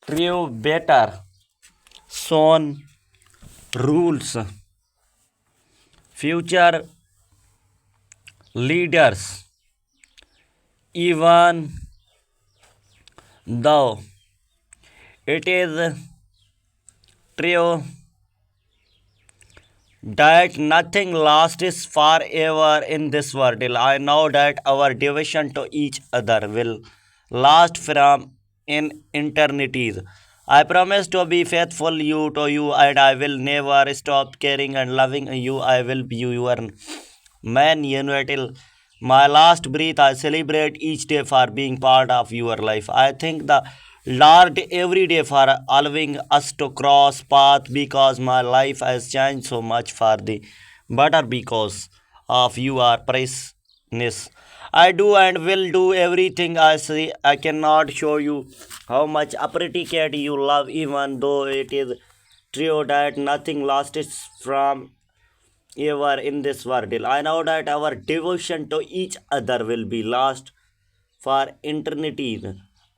Trio better. Son rules. Future leaders. Even though it is true that nothing lasts forever in this world, I know that our devotion to each other will last from in eternities. I promise to be faithful you to you and I will never stop caring and loving you. I will be your man until my last breath. I celebrate each day for being part of your life. I thank the Lord every day for allowing us to cross path because my life has changed so much for the better because of your priceless. I do and will do everything I say. I cannot show you how much appreciate you love, even though it is true that nothing lasts from ever in this world. I know that our devotion to each other will be lost for eternity.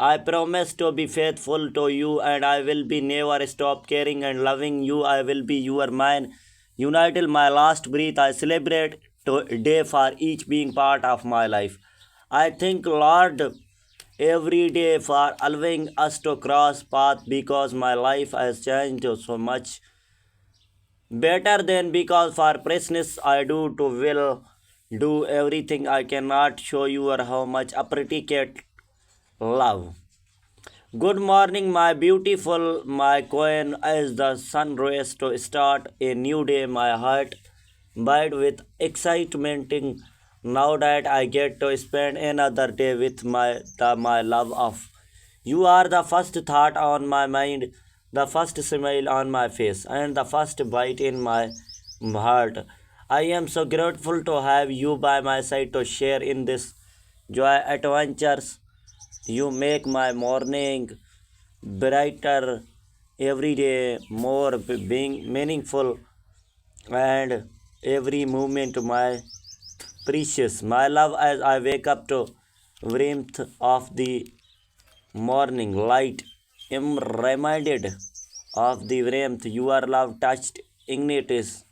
I promise to be faithful to you and I will be never stop caring and loving you. I will be your man. United my last breath. I celebrate today for each being part of my life. I thank Lord every day for allowing us to cross path because my life has changed so much better than because for freshness I do to will do everything I cannot show you or how much appreciate love. Good morning, my beautiful, my queen, as the sun rays to start a new day. My heart beat with excitement now that I get to spend another day with my love of. You are the first thought on my mind, the first smile on my face, and the first bite in my heart. I am so grateful to have you by my side to share in this joy adventures. You make my morning brighter every day, more being meaningful, and every moment my precious. My love, as I wake up to warmth of the morning light, am reminded of the warmth your love touched ignites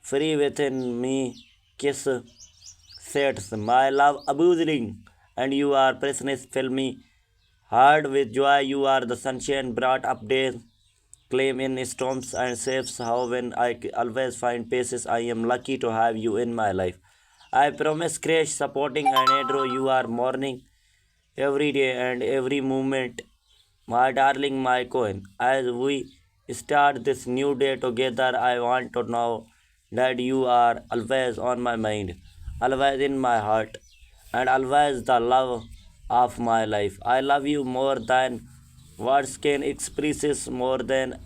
free within me. Kiss sets my love abusing, and you are presence fill me heart with joy. You are the sunshine brought up days, claim in storms and saves how when always find paces. I am lucky to have you in my life. I promise crash supporting and adore you are morning every day and every moment. My darling, my coin, as we start this new day together, I want to know that you are always on my mind, always in my heart, and always the love of my life. I love you more than words can express, more than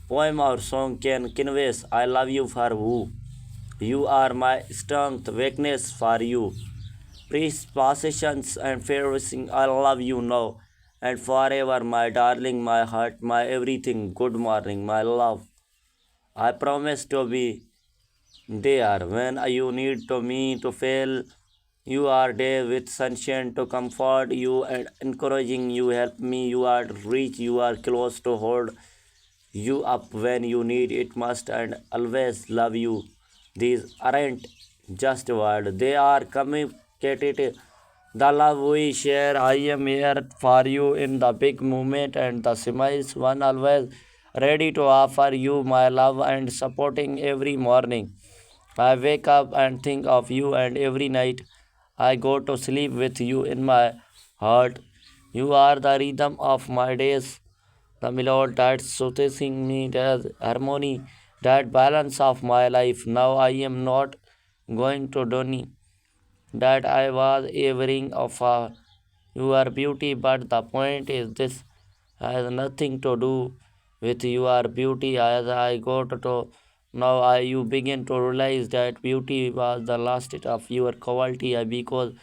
poem or song can convey. I love you for who you are, my strength, weakness for you. Peace, possessions, and everything. I love you now and forever, my darling, my heart, my everything. Good morning, my love. I promise to be there when you need to me to fail. You are there with sunshine to comfort you and encouraging you, help me. You are reach, you are close to hold you up when you need it must and always love you. These aren't just words, they are communicated. The love we share, I am here for you in the big moment and the smiles one always ready to offer you my love and supporting every morning. I wake up and think of you, and every night I go to sleep with you in my heart. You are the rhythm of my days, the melody that's soothing me, the harmony, that balance of my life. Now I am not going to deny that I was avering of your beauty, but the point is this has nothing to do with your beauty. As I got to now, you begin to realize that beauty was the last of your quality. I because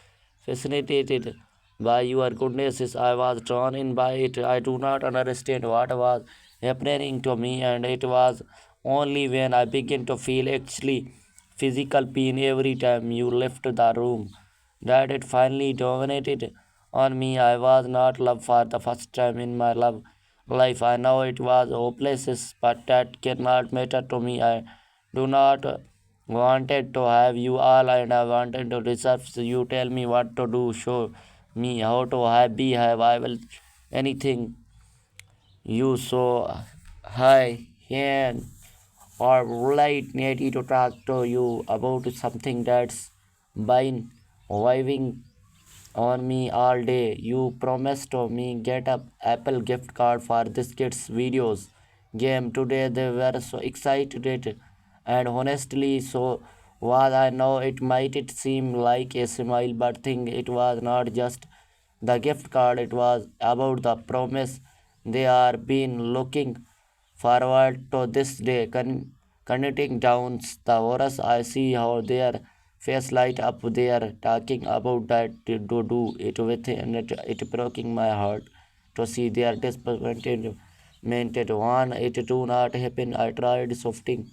fascinated by your goodness, I was drawn in by it. I do not understand what was happening to me, and it was only when I began to feel actually physical pain every time you left the room that it finally dominated on me. I was not loved for the first time in my love. life. I know it was hopeless, but that cannot matter to me. I do not wanted to have you all, and I wanted to reserve. So you tell me what to do, show me how to have be have. I will anything you so hi and or right ready to talk to you about something that's been waving on me all day. You promised to me get a Apple gift card for this kid's videos game today. They were so excited, and honestly, so was I. Know it might it seem like a smile, but think it was not just the gift card. It was about the promise they are been looking forward to this day. Connecting down the chorus, I see how their face light up. They are talking about that to do it with, and it breaking my heart to see their disappointed. One, it do not happen. I tried softening